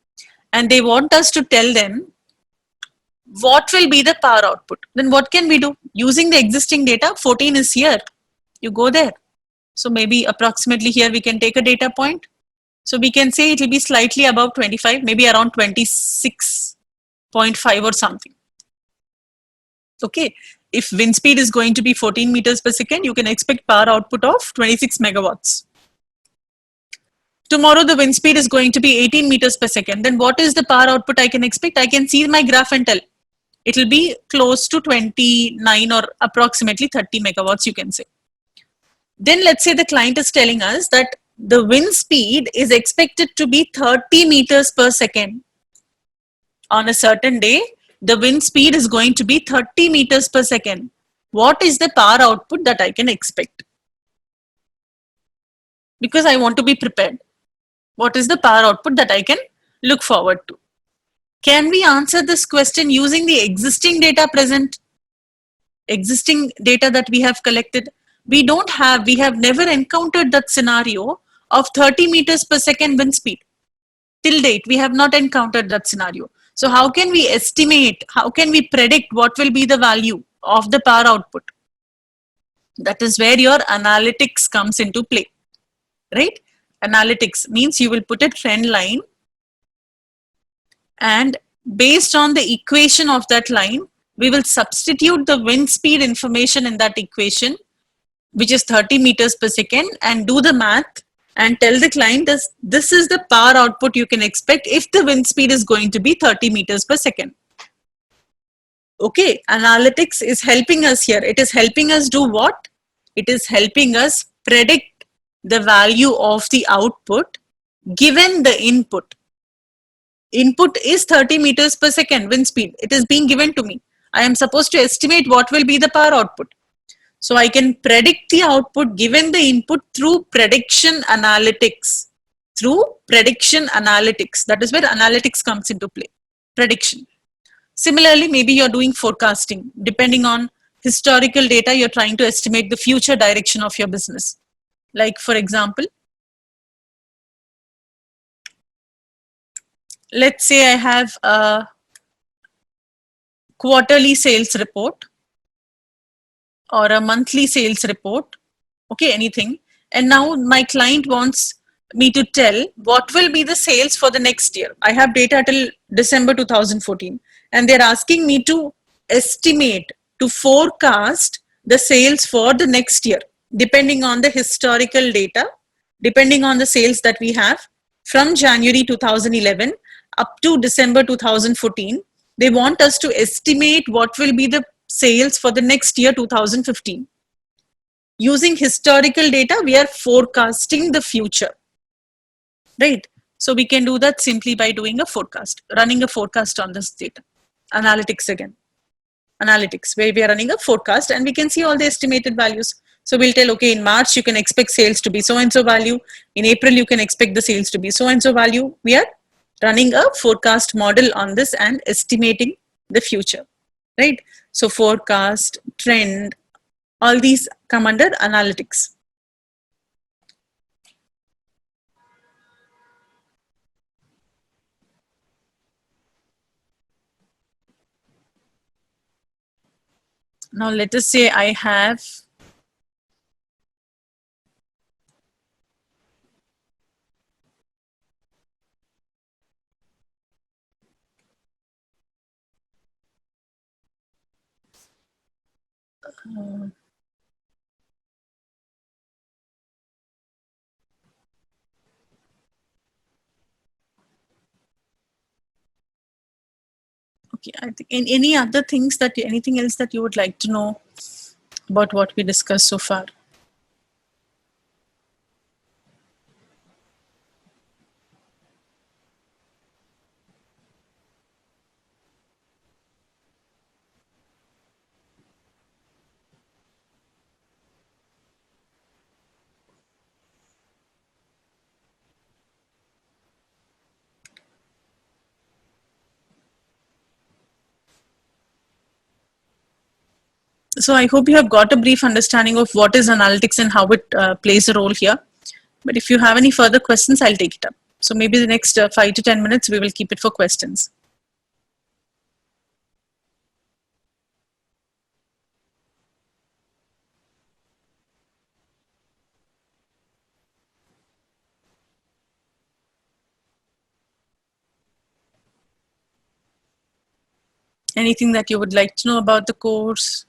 And they want us to tell them what will be the power output. Then what can we do? Using the existing data, 14 is here. You go there. So maybe approximately here we can take a data point. So we can say it will be slightly above 25, maybe around 26.5 or something. Okay. If wind speed is going to be 14 meters per second, you can expect power output of 26 megawatts. Tomorrow the wind speed is going to be 18 meters per second. Then what is the power output I can expect? I can see my graph and tell. It will be close to 29 or approximately 30 megawatts, you can say. Then let's say the client is telling us that the wind speed is expected to be 30 meters per second. On a certain day, the wind speed is going to be 30 meters per second. What is the power output that I can expect? Because I want to be prepared. What is the power output that I can look forward to? Can we answer this question using the existing data present? Existing data that we have collected? We have never encountered that scenario of 30 meters per second wind speed. Till date, we have not encountered that scenario. So how can we estimate, how can we predict what will be the value of the power output? That is where your analytics comes into play, right? Analytics means you will put a trend line, and based on the equation of that line, we will substitute the wind speed information in that equation, which is 30 meters per second, and do the math and tell the client this is the power output you can expect if the wind speed is going to be 30 meters per second. Okay, analytics is helping us here. It is helping us do what? It is helping us predict the value of the output given the input. Input is 30 meters per second wind speed. It is being given to me. I am supposed to estimate what will be the power output. So I can predict the output given the input through prediction analytics. Through prediction analytics. That is where analytics comes into play. Prediction. Similarly, maybe you're doing forecasting. Depending on historical data, you're trying to estimate the future direction of your business. Like, for example, let's say I have a quarterly sales report or a monthly sales report, okay, anything. And now my client wants me to tell what will be the sales for the next year. I have data till December 2014, and they're asking me to estimate, to forecast the sales for the next year, depending on the historical data, depending on the sales that we have from January 2011 up to December 2014. They want us to estimate what will be the sales for the next year 2015. Using historical data, we are forecasting the future, right? So we can do that simply by doing a forecast, running a forecast on this data. Analytics again. Analytics, where we are running a forecast and we can see all the estimated values. So we'll tell, okay, in March, you can expect sales to be so-and-so value. In April, you can expect the sales to be so-and-so value. We are running a forecast model on this and estimating the future, right? So forecast, trend, all these come under analytics. Now let us say I have okay, I think in any other things that anything else that you would like to know about what we discussed so far? So I hope you have got a brief understanding of what is analytics and how it plays a role here. But if you have any further questions, I'll take it up. So maybe the next 5 to 10 minutes, we will keep it for questions. Anything that you would like to know about the course?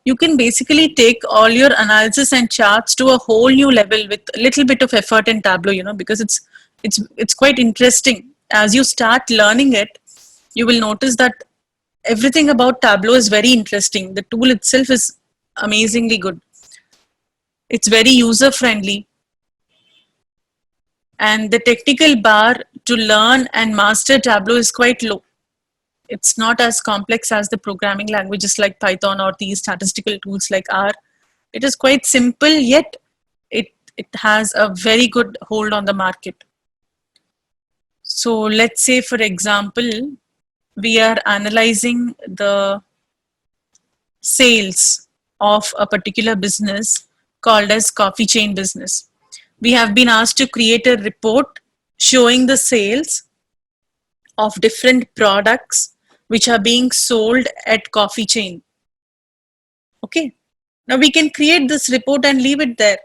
You can basically take all your analysis and charts to a whole new level with a little bit of effort in Tableau, you know, because it's quite interesting. As you start learning it, you will notice that everything about Tableau is very interesting. The tool itself is amazingly good. It's very user friendly, and the technical bar to learn and master Tableau is quite low. It's not as complex as the programming languages like Python or these statistical tools like R. It is quite simple, yet it has a very good hold on the market. So let's say, for example, we are analyzing the sales of a particular business called as coffee chain business. We have been asked to create a report showing the sales of different products which are being sold at coffee chain. Okay. Now we can create this report and leave it there,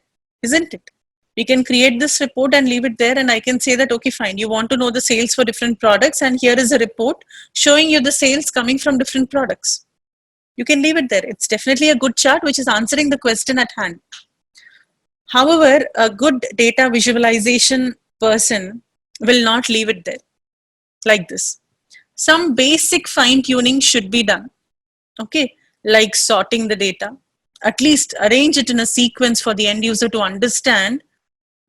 isn't it? We can create this report and leave it there, and I can say that, okay, fine, you want to know the sales for different products, and here is a report showing you the sales coming from different products. You can leave it there. It's definitely a good chart which is answering the question at hand. However, a good data visualization person will not leave it there like this. Some basic fine tuning should be done. Okay, like sorting the data, at least arrange it in a sequence for the end user to understand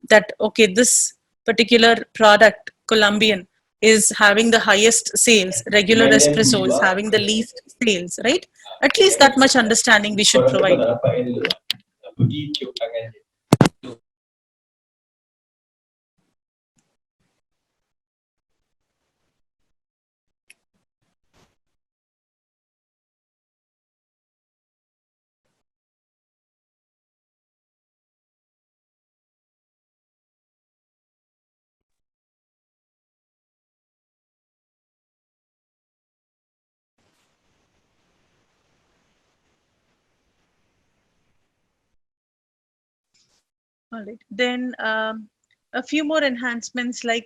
that, okay, this particular product, Colombian, is having the highest sales, regular espresso is having the least sales, right? At least that much understanding we should provide. All right. Then a few more enhancements, like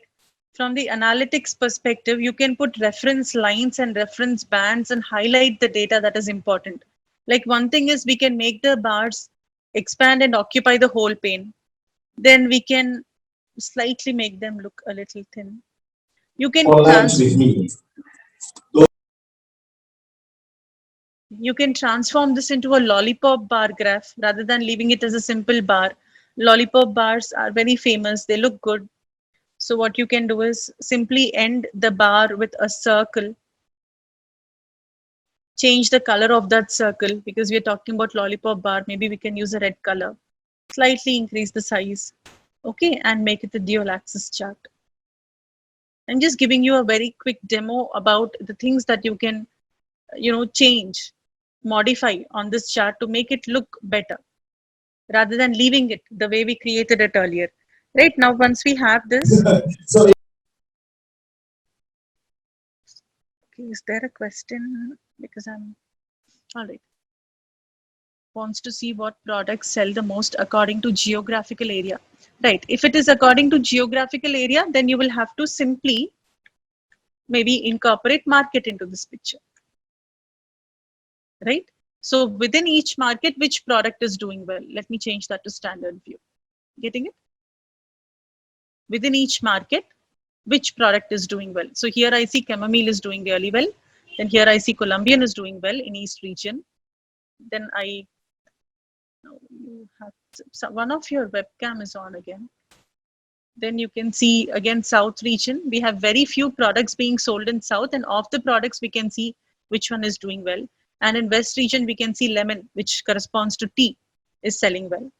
from the analytics perspective, you can put reference lines and reference bands and highlight the data that is important. Like one thing is we can make the bars expand and occupy the whole pane. Then we can slightly make them look a little thin. You can you can transform this into a lollipop bar graph rather than leaving it as a simple bar. Lollipop bars are very famous. They look good. So what you can do is simply end the bar with a circle. Change the color of that circle because we are talking about lollipop bar. Maybe we can use a red color. Slightly increase the size. Okay, and make it a dual axis chart. I'm just giving you a very quick demo about the things that you can, change, modify on this chart to make it look better rather than leaving it the way we created it earlier. Right now, once we have this. Okay, is there a question? Because I'm, all right. Wants to see what products sell the most according to geographical area. Right. If it is according to geographical area, then you will have to simply maybe incorporate market into this picture, right? So within each market, which product is doing well? Let me change that to standard view. Getting it? Within each market, which product is doing well? So here I see chamomile is doing really well. Then here I see Colombian is doing well in East region. Then you have one of your webcam is on again. Then you can see again South region. We have very few products being sold in South, and of the products we can see which one is doing well. And in West region we can see lemon, which corresponds to tea, is selling well,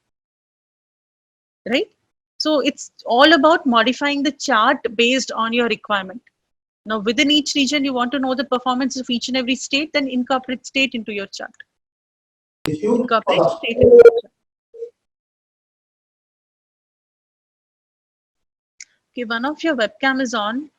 right? So it's all about modifying the chart based on your requirement. Now within each region you want to know the performance of each and every state, then incorporate state into your chart. Incorporate state into your chart. Okay, one of your webcam is on.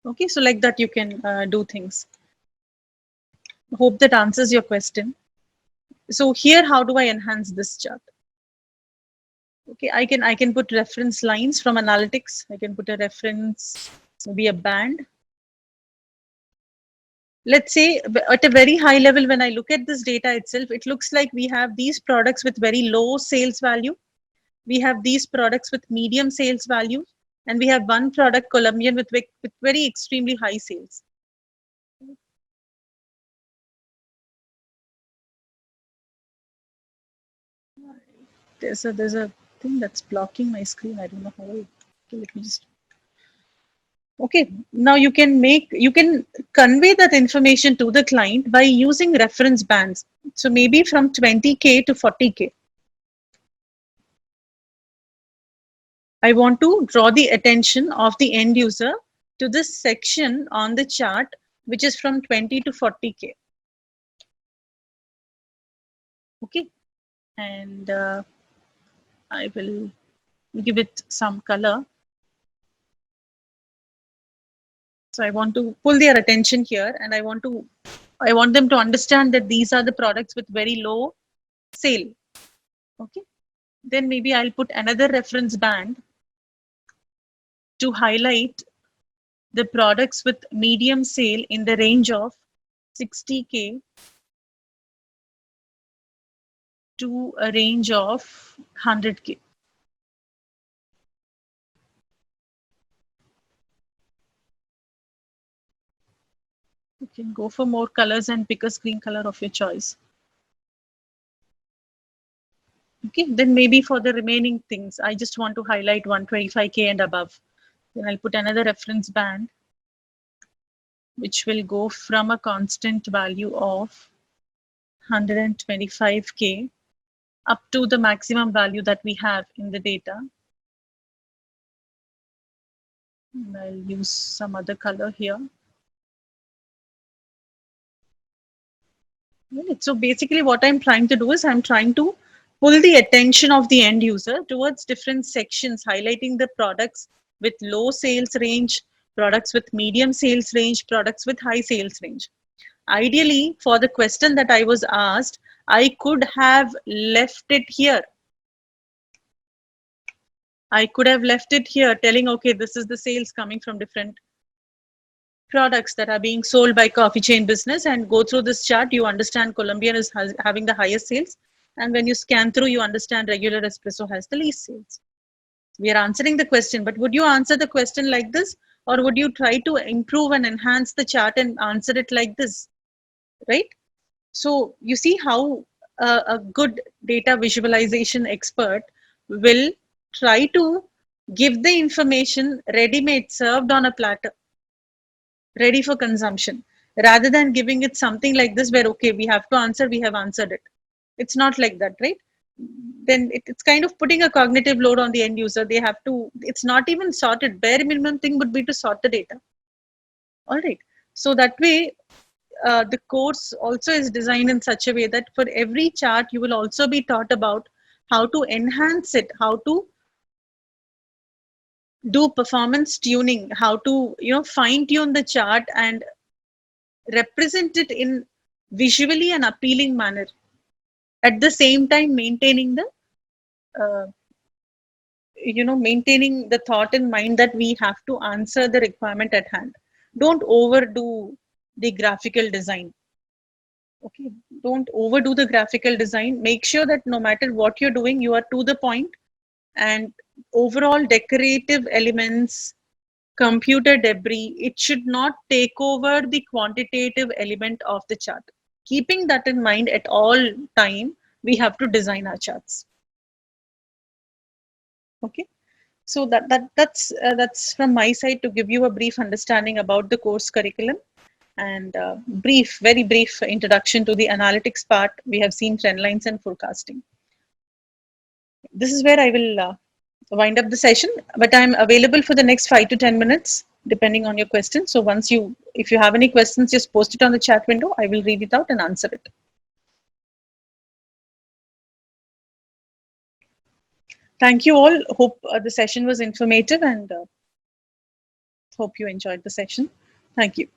Okay, so like that you can do things. Hope that answers your question. So here, how do I enhance this chart? Okay, I can put reference lines from analytics. I can put a reference, maybe a band. Let's say at a very high level, when I look at this data itself, it looks like we have these products with very low sales value. We have these products with medium sales value. And we have one product, Colombian, with very extremely high sales. There's a thing that's blocking my screen. I don't know how. Okay, let me just. Okay, now you can convey that information to the client by using reference bands. So maybe from 20K to 40K. I want to draw the attention of the end user to this section on the chart, which is from 20 to 40K. Okay, and I will give it some color. So I want to pull their attention here, and I want them to understand that these are the products with very low sale. Okay, then maybe I'll put another reference band to highlight the products with medium sale in the range of 60K to a range of 100K. You can go for more colors and pick a screen color of your choice. Okay, then maybe for the remaining things, I just want to highlight 125K and above. Then I'll put another reference band, which will go from a constant value of 125K up to the maximum value that we have in the data. And I'll use some other color here. So basically what I'm trying to do is I'm trying to pull the attention of the end user towards different sections, highlighting the products with low sales range, products with medium sales range, products with high sales range. Ideally, for the question that I was asked, I could have left it here. I could have left it here telling, okay, this is the sales coming from different products that are being sold by coffee chain business, and go through this chart. You understand Colombian is having the highest sales. And when you scan through, you understand regular espresso has the least sales. We are answering the question, but would you answer the question like this? Or would you try to improve and enhance the chart and answer it like this, right? So you see how a good data visualization expert will try to give the information ready-made, served on a platter, ready for consumption, rather than giving it something like this where, okay, we have to answer, we have answered it. It's not like that, right? Then it's kind of putting a cognitive load on the end user. They have to, it's not even sorted. Bare minimum thing would be to sort the data. All right. So that way, the course also is designed in such a way that for every chart, you will also be taught about how to enhance it, how to do performance tuning, how to, fine tune the chart and represent it in visually an appealing manner, at the same time maintaining the uh, maintaining the thought in mind that we have to answer the requirement at hand. Don't overdo the graphical design. Okay, don't overdo the graphical design. Make sure that no matter what you're doing, you are to the point, and overall decorative elements, computer debris, it should not take over the quantitative element of the chart. Keeping that in mind at all time, we have to design our charts. Okay, so that's from my side to give you a brief understanding about the course curriculum, and very brief introduction to the analytics part. We have seen trend lines and forecasting. This is where I will wind up the session, but I'm available for the next 5 to 10 minutes, depending on your questions. So if you have any questions, just post it on the chat window. I will read it out and answer it. Thank you all. Hope the session was informative, and hope you enjoyed the session. Thank you.